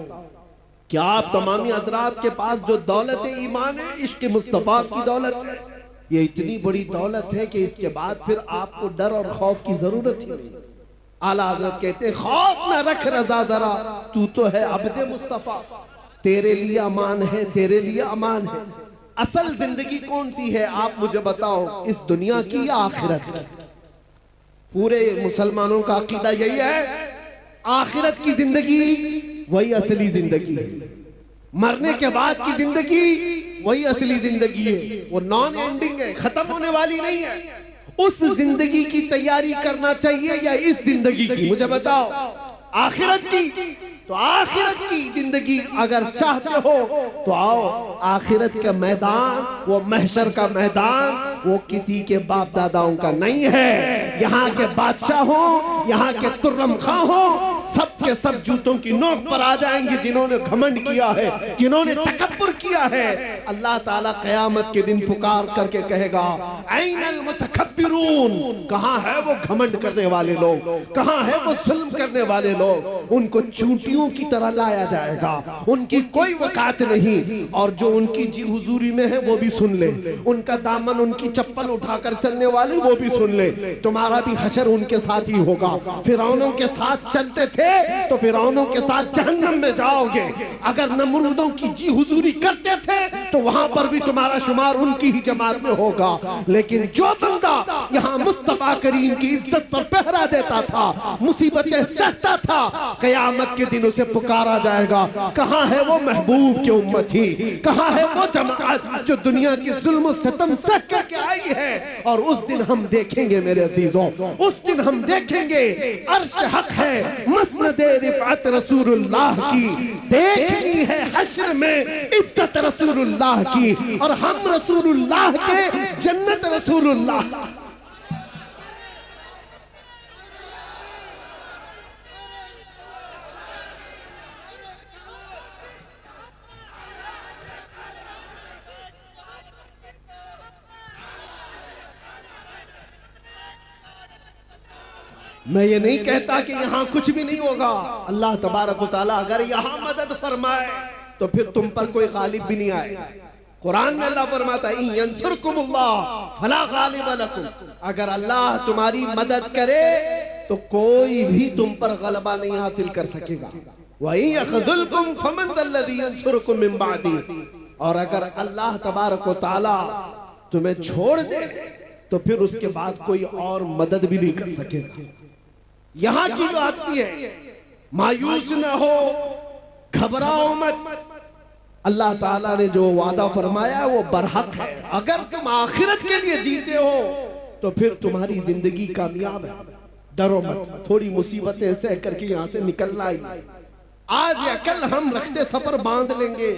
कि आप तमामी हजरात के पास जो दौलत ईमान है, इश्क मुस्तफा की दौलत है, ये इतनी बड़ी दौलत है कि इसके बाद फिर आपको डर और खौफ की जरूरत ही नहीं। आला हजरत कहते हैं, खौफ न रख रजा जरा, तू तो है अब्दे मुस्तफा, तेरे लिए अमान है, तेरे लिए अमान है। असल जिंदगी कौन सी है आप मुझे बताओ, इस दुनिया की या आखिरत की? पूरे मुसलमानों का अकीदा यही है, आखिरत की जिंदगी वही असली जिंदगी है, मरने के बाद की जिंदगी वही असली जिंदगी है, वो नॉन एंडिंग है, खत्म होने वाली नहीं है। उस जिंदगी की तैयारी करना चाहिए या इस जिंदगी की? मुझे बताओ। आखिरत की, तो आखिरत की जिंदगी अगर चाहते हो तो आओ, आखिरत का मैदान, वो महशर का मैदान, वो किसी के बाप दादाओं का नहीं है। यहाँ के बादशाह हो, यहाँ के तुर्रम खां हो, सब के सब जूतों की नोक पर आ जाएंगे जिन्होंने घमंड किया है, जिन्होंने तकब्बुर किया है। अल्लाह ताला क़यामत के दिन पुकार करके कहेगा, ऐनल मुतकब्बिरून, कहाँ है वो घमंड करने वाले लोग, कहाँ है वो जुल्म करने वाले लोग? उनको चूंटियों की तरह लाया जाएगा, उनकी कोई वकात नहीं। और जो उनकी जी हुजूरी में है वो भी सुन ले, उनका दामन, उनकी चप्पल उठाकर चलने वाले वो भी सुन ले, तुम्हारा भी हशर उनके साथ ही होगा। फिरौनों के साथ चलते थे तो फिरौनों के साथ जहन्नम में जाओगे, अगर नमरूदों की जी हुजूरी करते थे तो वहां पर भी तुम्हारा शुमार उनकी ही जमात में होगा। लेकिन जो बंदा यहाँ मुस्तफा करीम की इज्जत पर पहरा देता था, मुसीबतें सहता था, क़यामत के दिन उसे पुकारा जाएगा, कहाँ है वो महबूब की उम्मती, कहाँ है वो जमात जो दुनिया की जुल्म सितम सह करके आई है। और उस दिन हम देखेंगे मेरे अजीजों, उस दिन हम देखेंगे अर्श हक है, मसनदे रिफअत रसूलुल्लाह की, देखनी है हश्र में इज्जत रसूलुल्लाह की, और हम रसूलुल्लाह के, जन्नत रसूलुल्लाह। मैं ये नहीं कहता कि यहाँ कुछ भी नहीं होगा। अल्लाह तबारक व तआला अगर यहाँ मदद फरमाए तो फिर तुम पर कोई गालिब भी नहीं आएगा। कुरान में अल्लाह फरमाता है, इन यंसुरकुमुल्लाह फला गालिब लकुम, अगर अल्लाह तुम्हारी मदद करे तो कोई भी तुम पर गलबा नहीं हासिल कर सकेगा। वही यखदुलकुम फमन दल्लज़ी यंसुरकुम मिन बादी, और अगर अल्लाह तबारक व तआला तुम्हें छोड़ दे तो फिर उसके बाद कोई और मदद भी नहीं कर सकेगा। यहाँ की जो आदमी है, मायूस न हो, घबराओ मत, अल्लाह ताला ने जो वादा फरमाया है वो बरहक है। अगर तुम आखिरत के लिए जीते हो तो फिर तुम्हारी जिंदगी कामयाब है। डरो मत, थोड़ी मुसीबतें सह करके यहाँ से निकलना ही। आज या कल हम रखते सफर बांध लेंगे।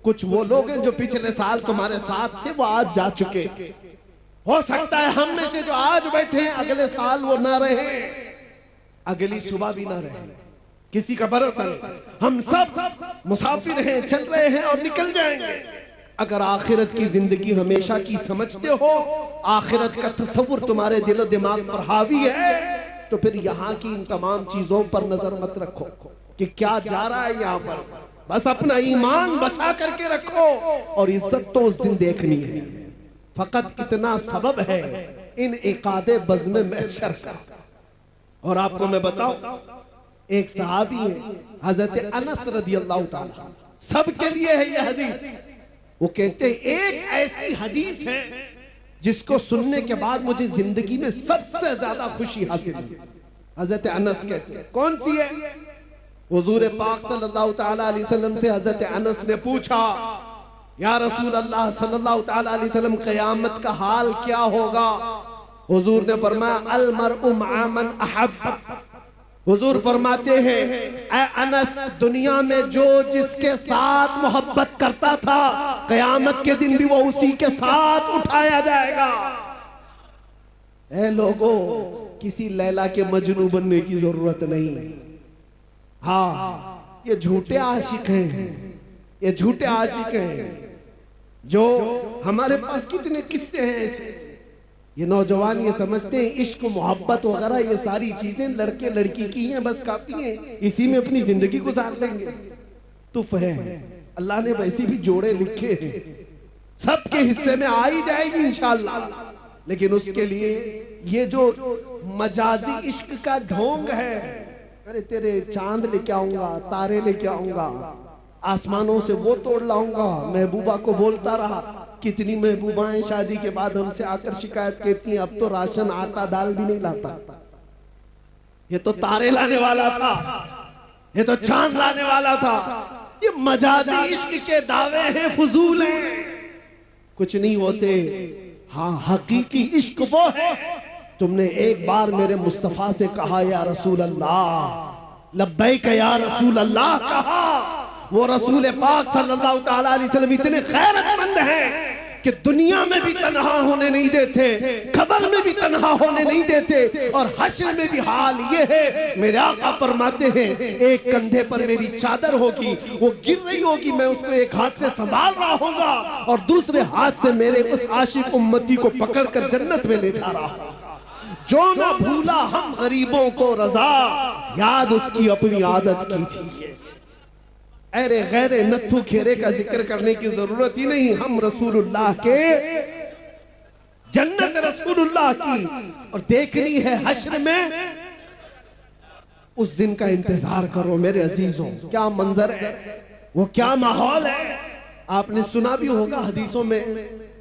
कुछ वो लोग हैं जो पिछले साल तुम्हारे साथ थे, वो आज जा चुके। हो सकता है हम में से जो आज बैठे हैं अगले साल वो ना रहे, अगली सुबह भी ना रहे, किसी का भरोसा नहीं। हम सब मुसाफिर हैं, चल रहे हैं और निकल जाएंगे। अगर आखिरत की जिंदगी हमेशा की समझते हो, आखिरत का तस्वुर तुम्हारे दिल और दिमाग पर हावी है, तो फिर यहाँ की इन तमाम चीजों पर नजर मत रखो कि क्या जा रहा है यहाँ पर। बस अपना ईमान बचा करके रखो, और इज्जत तो उस दिन देखनी है। फकत इतना सबब है इन इकादे बज़्म महशर का। और आपको मैं बताऊं, एक सहाबी है हजरत अनस रदियल्लाहु ताला, सबके लिए है यह हदीस। वो कहते हैं एक ऐसी हदीस है जिसको सुनने के बाद मुझे जिंदगी में सबसे ज्यादा खुशी हासिल हुई। हजरत अनस कहते हैं, कौन सी है? हुजूर पाक सल्लल्लाहु ताला अलैहि वसल्लम से हजरत अनस ने पूछा, या रसूल अल्लाह सल्लल्लाहु ताला अलैहि वसल्लम, क़यामत का हाल क्या होगा? हुजूर ने फरमाया, अल मरउ मअ मन अहब्ब। हुजूर फरमाते हैं, ऐ अनस, दुनिया में जो जिसके साथ मोहब्बत करता था, क़यामत के दिन भी वो उसी के साथ उठाया जाएगा। ऐ लोगों, किसी लैला के मजनू बनने की जरूरत नहीं। हाँ, ये झूठे आशिक हैं, ये झूठे आशिक हैं। जो हमारे पास कितने किस्से हैं ऐसे। ये नौजवान ये समझते हैं इश्क मोहब्बत वगैरह ये सारी चीजें लड़के लड़की की हैं, बस काफी हैं, इसी में अपनी जिंदगी गुजार लेंगे। तो अल्लाह ने वैसे भी जोड़े लिखे हैं, सबके हिस्से में आ ही जाएगी इंशाअल्लाह। लेकिन उसके लिए ये जो मजाजी इश्क का ढोंग है, अरे तेरे चांद लेके आऊंगा, तारे लेके आऊंगा, आसमानों से वो तोड़ लाऊंगा। महबूबा को बोलता रहा, कितनी महबूबाएं शादी के बाद हमसे आकर शिकायत कहती हैं, अब तो राशन आटा दाल भी नहीं लाता। ये तो तारे लाने वाला था, ये तो चांद लाने वाला था। ये मजाजी इश्क के दावे हैं, फजूल हैं, कुछ नहीं होते। हाँ, हकीकी इश्क वो है, तुमने एक बार मेरे मुस्तफा से कहा या रसूल अल्लाह, लब्बैक या रसूल अल्लाह कहा। वो रसूल पाक सल्लल्लाहु ताला अलैहि वसल्लम इतने गैरतमंद हैं कि दुनिया में भी तन्हा होने नहीं देते, कब्र में भी तन्हा होने नहीं देते, और हश्र में भी हाल ये है। मेरे आका फरमाते हैं, एक कंधे पर मेरी चादर होगी, वो गिर रही होगी, मैं उसको एक हाथ से संभाल रहा होगा और दूसरे हाथ से मेरे उस आशिक उम्मती को पकड़कर जन्नत में ले जा रहा होगा। जो ना भूला हम गरीबों को रजा, याद उसकी अपनी आदत कीजिए। अरे गैरे नत्थु खेरे का जिक्र करने की जरूरत ही नहीं, हम रसूलुल्लाह के, जन्नत रसूलुल्लाह की, और देखनी है हश्र में। उस दिन का इंतजार करो मेरे अजीजों। क्या मंजर है, वो क्या माहौल है। आपने सुना भी होगा हदीसों में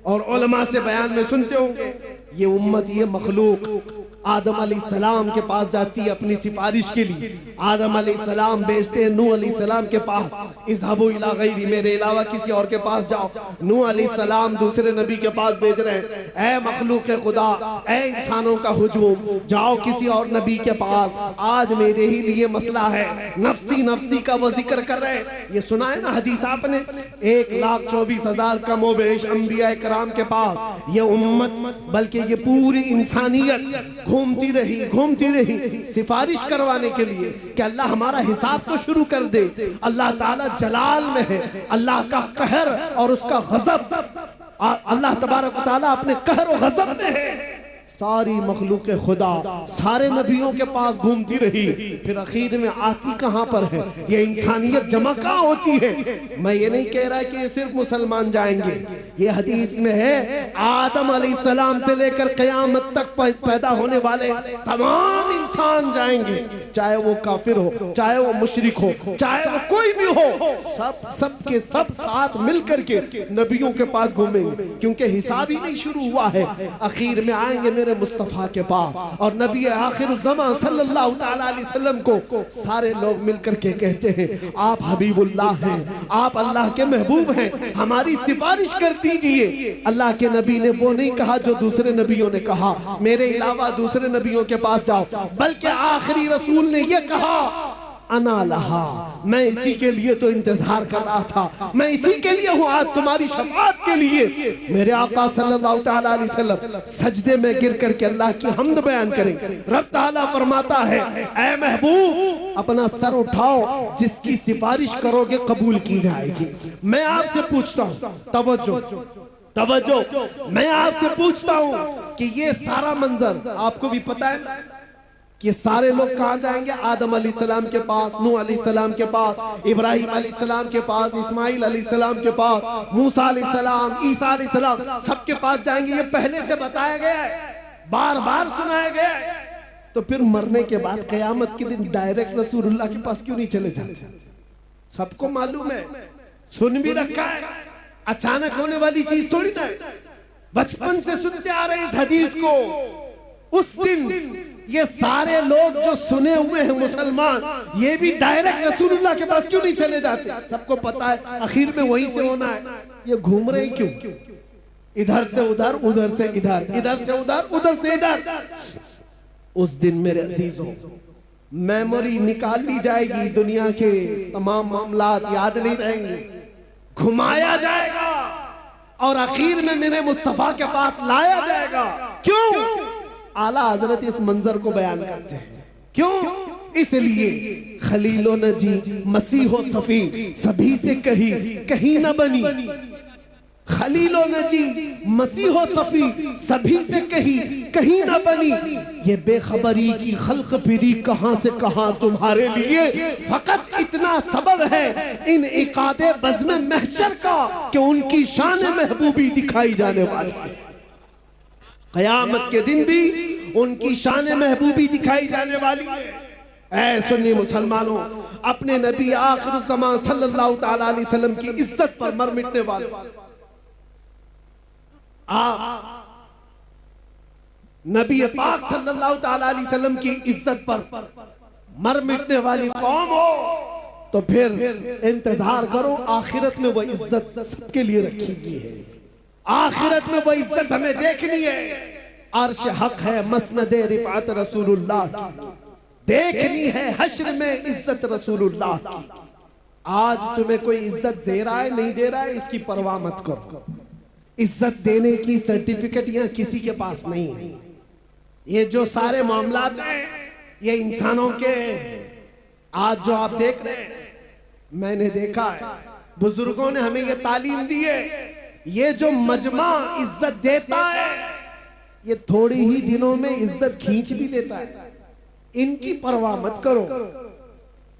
और उलमा से बयान में सुनते होंगे। ये उम्मत, ये मखलूक आदम अलैहिस्सलाम के पास जाती है अपनी सिफारिश के लिए। आदम अलैहिस्सलाम भेजते हैं नूह अलैहिस्सलाम के पास, इज़हबू इला गैरी, मेरे अलावा किसी और के पास जाओ। नूह अलैहिस्सलाम दूसरे नबी के पास भेज रहे हैं, ऐ मखलूक खुदा, ऐ इंसानों का हुजूम, जाओ किसी और नबी के पास, आज मेरे ही लिए मसला है। नफ्सी नफ्सी का वो जिक्र कर रहे हैं। ये सुना है ना हदीस आपने, 1,24,000 कमोबेश अंबिया कराम के पास ये उम्मत, बल्कि ये पूरी इंसानियत घूमती रही सिफारिश करवाने के लिए कि अल्लाह हमारा हिसाब तो शुरू कर दे। अल्लाह ताला जलाल में है, अल्लाह का कहर और उसका गजब, अल्लाह तबारक व तआला अपने कहर और गजब में है। सारी मखलूक खुदा सारे नबियों के पास घूमती रही, फिर आखिर में आती कहां पर है? ये इंसानियत जमा कहां होती है? मैं ये नहीं कह रहा कि ये सिर्फ मुसलमान जाएंगे, ये हदीस में है आदम अलैहिस्सलाम से लेकर क़यामत तक पैदा होने वाले तमाम इंसान जाएंगे, चाहे वो काफिर हो, चाहे वो मुशरिक हो, चाहे वो कोई भी हो, सब के सब साथ मिलकर के नबियों के पास घूमेंगे, क्योंकि हिसाब ही नहीं शुरू हुआ है। आखिर में आएंगे मेरे मुस्तफा के पास, और नबी आखिर ज़मां सल्लल्लाहु ताला अलैहि वसल्लम को सारे लोग मिलकर के कहते हैं, आप हबीबुल्लाह हैं, आप अल्लाह के महबूब हैं, हमारी सिफारिश कर दीजिए। अल्लाह के नबी ने वो नहीं कहा जो दूसरे नबियों ने कहा, मेरे अलावा दूसरे नबियों के पास जाओ, बल्कि आखिरी रसूल ने ये कहा, अना लहा, मैं इसी के लिए तो इंतजार कर रहा था, मैं इसी के लिए हूँ, आज तुम्हारी शफाअत के लिए। मेरे आका सल्लल्लाहु ताला अलैहि वसल्लम सजदे में गिर करके अल्लाह की हम्द बयान करेंगे। रब ताला फरमाता है, ऐ महबूब अपना सर उठाओ, जिसकी सिफारिश करोगे कबूल की जाएगी। मैं आपसे पूछता हूँ, तवज्जो, मैं आपसे पूछता हूँ कि ये सारा मंजर आपको भी पता है कि सारे लोग कहां जाएंगे? आदम अलैहिस्सलाम के पास, नूह अलैहिस्सलाम के पास, इब्राहिम अलैहिस्सलाम के पास, इस्माइल अलैहिस्सलाम के पास, मूसा अलैहिस्सलाम, ईसा अलैहिस्सलाम, सबके पास जाएंगे। ये पहले से बताया गया है, बार बार सुनाया गया है। तो फिर मरने के बाद क़यामत के दिन डायरेक्ट रसूलुल्लाह के पास क्यों नहीं चले जाते? सबको मालूम है, सुन भी रखा है, अचानक होने वाली चीज थोड़ी ना है, बचपन से सुनते आ रहे इस हदीस को। उस दिन ये सारे लोग जो सुने हुए हैं मुसलमान, ये भी डायरेक्ट रसूलुल्लाह के पास क्यों नहीं चले जाते? सबको पता है आखिर में वहीं से होना है। ये घूम रहे क्यों? इधर से उधर, उधर से इधर, इधर से उधर, उधर से इधर। उस दिन मेरे अजीजों मेमोरी निकाल ली जाएगी, दुनिया के तमाम मामलात याद नहीं रहेंगे, घुमाया जाएगा और आखिर में मेरे मुस्तफा के पास लाया जाएगा। क्यों? आला हजरत इस मंजर को बयान करते हैं। क्यों? इसलिए खलीलो नजी मसीहो सफी सभी से कहीं न बनी। खलीलो नजी मसीहो सफी सभी से कहीं ना बनी। ये बेखबरी की खल्क फिरी कहां से कहां तुम्हारे लिए, फकत इतना सबब है इन इकादे बज़्म महशर का कि उनकी शान महबूबी दिखाई जाने वाली है। क़यामत के दिन भी उनकी शान महबूबी दिखाई जाने वाली है। ऐ सुन्नी मुसलमानों, अपने नबी आखिर ज़मान सल्लल्लाहु तआला अलैहि वसल्लम की इज्जत पर मर मिटने वाले आप नबी पाक सल्लल्लाहु तआला अलैहि वसल्लम की इज्जत पर मर मिटने वाली कौम हो तो फिर इंतजार करो, आखिरत में वो इज्जत सबके लिए रखी गई है। आखिरत में वो इज्जत हमें देखनी है। अर्श हक है मसनद रिफात रसूलुल्लाह की, देखनी है हश्र में इज्जत रसूलुल्लाह की। आज तुम्हें कोई इज्जत दे रहा है नहीं दे रहा है इसकी परवाह मत करो। इज्जत देने की सर्टिफिकेट यहां किसी के पास नहीं है। ये जो सारे मामलात हैं ये इंसानों के, आज जो आप देख रहे हैं, मैंने देखा है बुजुर्गों ने हमें ये तालीम दी है। ये जो मजमा इज्जत देता है ये थोड़ी ही दिनों में इज्जत खींच भी लेता है। इनकी परवाह मत करो।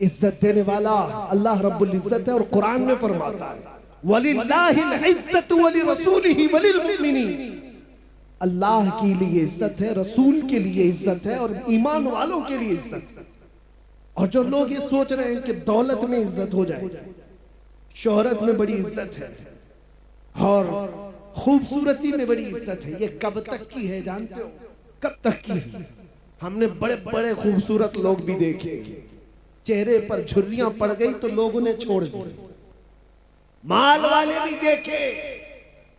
इज्जत देने वाला अल्लाह रब्बुल इज्जत है और कुरान में फरमाता है वलिल्लाहिल इज्जतु वलिरसूलिही वलिलमुमिनीन। अल्लाह के लिए इज्जत है, रसूल के लिए इज्जत है और ईमान वालों के लिए इज्जत है। और जो लोग ये सोच रहे हैं कि दौलत में इज्जत हो जाए, शोहरत में बड़ी इज्जत है और खूबसूरती में बड़ी इज्जत है, ये कब तक की है जानते हो? कब तक की है? हमने बड़े बड़े खूबसूरत लोग भी देखे, चेहरे पर झुर्रियां पड़ गई तो लोग उन्हें छोड़ दिए। माल वाले भी देखे,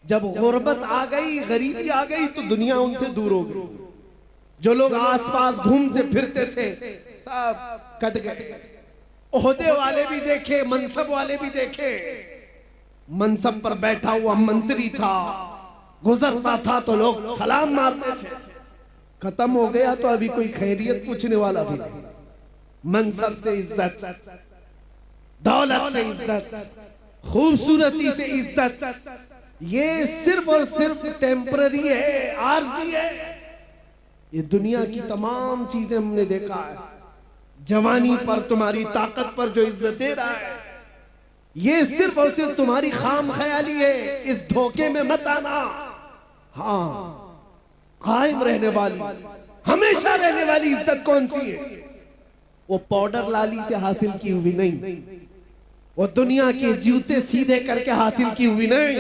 जब गुर्बत आ गई, गरीबी आ गई तो दुनिया उनसे दूर हो गई। जो लोग आसपास घूमते फिरते थे सब कट गए। ओहदे वाले भी देखे, मनसब वाले भी देखे। मनसब पर बैठा हुआ मंत्री था, गुजरता था तो लोग सलाम मारते थे। खत्म हो गया तो अभी कोई खैरियत पूछने वाला भी नहीं। मनसब से इज्जत, दौलत से इज्जत, खूबसूरती से इज्जत, ये सिर्फ और सिर्फ टेम्पररी है, आर्जी है। ये दुनिया की तमाम चीजें हमने देखा है। जवानी पर, तुम्हारी ताकत पर जो इज्जत दे रहा है ये सिर्फ और सिर्फ तुम्हारी खाम ख्याली है। इस धोखे में मत आना। हाँ, कायम रहने वाली, हमेशा रहने वाली इज्जत कौन सी है? वो पाउडर लाली से हासिल की हुई नहीं, वो दुनिया के जूते सीधे करके हासिल की हुई नहीं,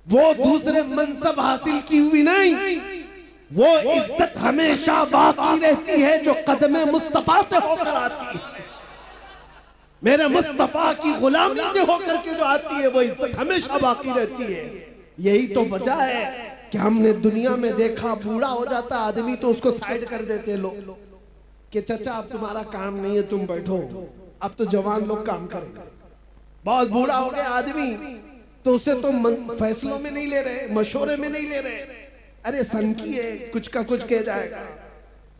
वो दूसरे मनसब हासिल की हुई नहीं। वो इज्जत हमेशा बाकी रहती है जो कदमे मुस्तफा से होकर आती है। मेरे मुस्तफा की गुलामी से होकर के जो आती है वो इज्जत हमेशा बाकी रहती है। यही तो वजह है कि हमने दुनिया में देखा, बूढ़ा हो जाता आदमी तो उसको साइड कर देते लोग कि चचा अब तुम्हारा काम नहीं है, तुम बैठो, अब तो जवान लोग काम करेंगे। बहुत बूढ़ा हो गया आदमी तो उसे तो फैसलों में नहीं ले रहे, मशवरे में नहीं ले रहे। अरे सनकी है, कुछ का कुछ कह जाएगा।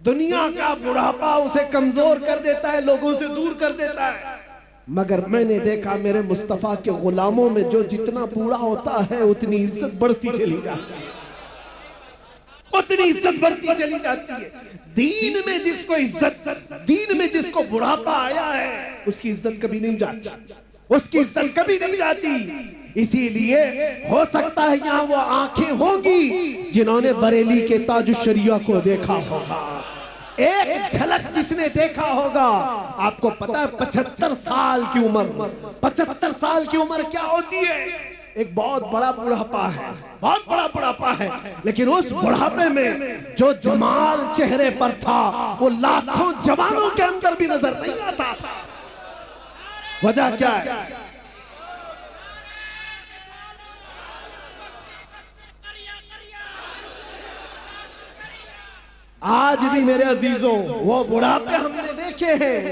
दुनिया का बुढ़ापा उसे कमजोर कर देता है, लोगों से दूर कर देता है। मगर मैंने देखा मेरे मुस्तफा के गुलामों में जो जितना बूढ़ा होता है उतनी इज्जत बढ़ती चली जाती है, उतनी इज्जत बढ़ती चली जाती है। दीन में जिसको इज्जत, दीन में जिसको बुढ़ापा आया है उसकी इज्जत कभी नहीं जाती, उसकी इज्जत कभी नहीं जाती। इसीलिए हो सकता है यहाँ वो आंखें होंगी जिन्होंने बरेली के ताजुशरिया को देखा होगा। एक झलक जिसने देखा होगा, आपको पता है 75 साल की उम्र, 75 साल की उम्र क्या होती है? एक बहुत बड़ा बुढ़ापा है, बहुत बड़ा बुढ़ापा है। लेकिन उस बुढ़ापे में जो जमाल चेहरे पर था वो लाखों जवानों के अंदर भी नजर नहीं आता था। वजह क्या है? आज भी मेरे अजीजों वो बुढ़ापे हमने देखे हैं।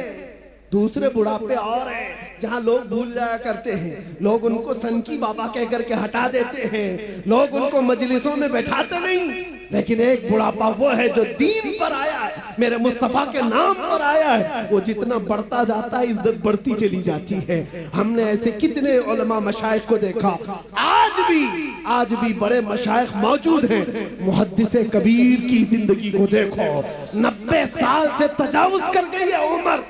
दूसरे बुढ़ापे और हैं जहां लोग भूल जाया करते हैं, लोग उनको सनकी बाबा कह करके हटा देते हैं, लोग उनको मजलिसों में बैठाते नहीं। लेकिन एक बुढ़ापा वो है जो दीन पर आया है, मेरे मुस्तफा के नाम पर आया है। वो जितना बढ़ता जाता है इज्जत बढ़ती चली जाती है। हमने ऐसे कितने उलमा मशाइख को देखा, आज भी बड़े मशाइख मौजूद हैं। मुहद्दिसे कबीर की जिंदगी को देखो, 90 साल से तजावुज कर गई है उम्र,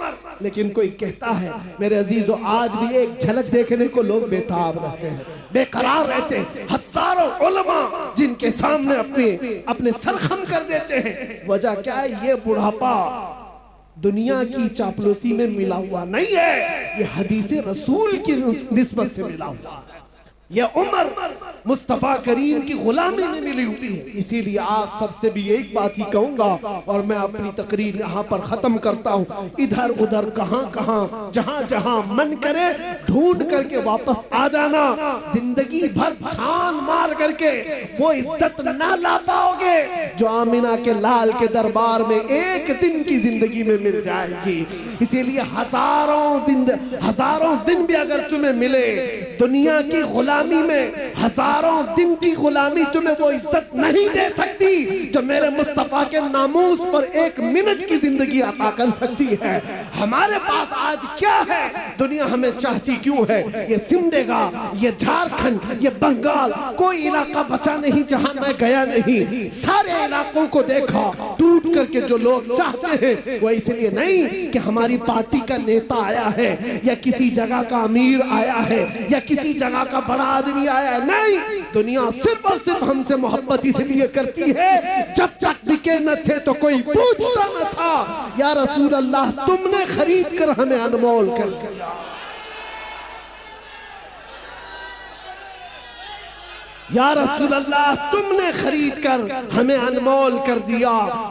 लेकिन कोई कहता है मेरे अजीजों आज भी एक झलक देखने को लोग बेताब रहते हैं, बेकरार रहते हैं। हजारों उलमा जिनके सामने अपने सर खम कर देते हैं। वजह क्या है? ये बुढ़ापा दुनिया की चापलूसी में मिला हुआ नहीं है, ये हदीस रसूल की निस्बत से मिला हुआ है। यह उम्र मुस्तफा करीम की गुलामी में मिली हुई है। इसीलिए आप सबसे भी एक बात ही कहूंगा और मैं अपनी तकरीर यहाँ पर खत्म करता हूँ। इधर उधर कहाँ जहाँ जहाँ मन करे ढूंढ करके वापस आ जाना। जिंदगी भर छान मार करके वो इज्जत ना ला पाओगे जो आमिना के लाल के दरबार में एक दिन की जिंदगी में मिल जाएगी। इसीलिए हजारों दिन भी अगर तुम्हें मिले, दुनिया की गुलामी में हजारों दिन की गुलामी तुम्हें वो इज्जत नहीं दे सकती जो मेरे मुस्तफा के नामूस पर एक मिनट की जिंदगी अता कर सकती है। हमारे पास आज क्या है? दुनिया हमें चाहती क्यों है? ये सिमडेगा, ये झारखंड, ये बंगाल, कोई इलाका बचा नहीं जहां मैं गया नहीं। सारे इलाकों को देखा, टूट करके जो लोग चाहते हैं वो इसलिए नहीं कि हमारी पार्टी का नेता आया है या किसी जगह का अमीर आया है या किसी जगह का बड़ा आदमी आया है। नहीं, दुनिया सिर्फ और सिर्फ हमसे मोहब्बत इसलिए करती है जब तक बिके न थे तो कोई पूछता न था, या रसूल अल्लाह तुमने खरीद कर हमें अनमोल कर दिया। या रसूल अल्लाह तुमने खरीद कर हमें अनमोल कर दिया।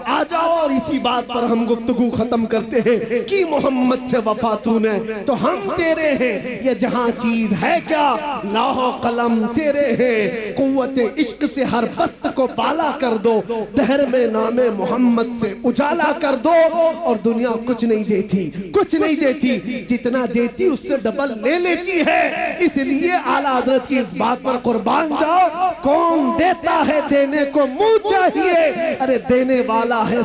आ जाओ और इसी बात पर हम गुफ्तगू खत्म करते हैं कि मोहम्मद से वफा तूने तो हम तेरे हैं। ये जहां चीज है क्या लाहो कलम तेरे हैं। कुव्वते इश्क से हर बस्त को बाला कर दो, दहर में नामे मोहम्मद से उजाला कर दो। और दुनिया कुछ नहीं देती, जितना देती उससे डबल ले लेती है। इसलिए आला हजरत की इस बात पर कुर्बान जाओ। कौन देता है देने को मुंह चाहिए। अरे देने वाला है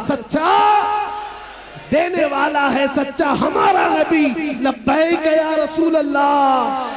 सच्चा हमारा नबी। लब्बैक या रसूल अल्लाह।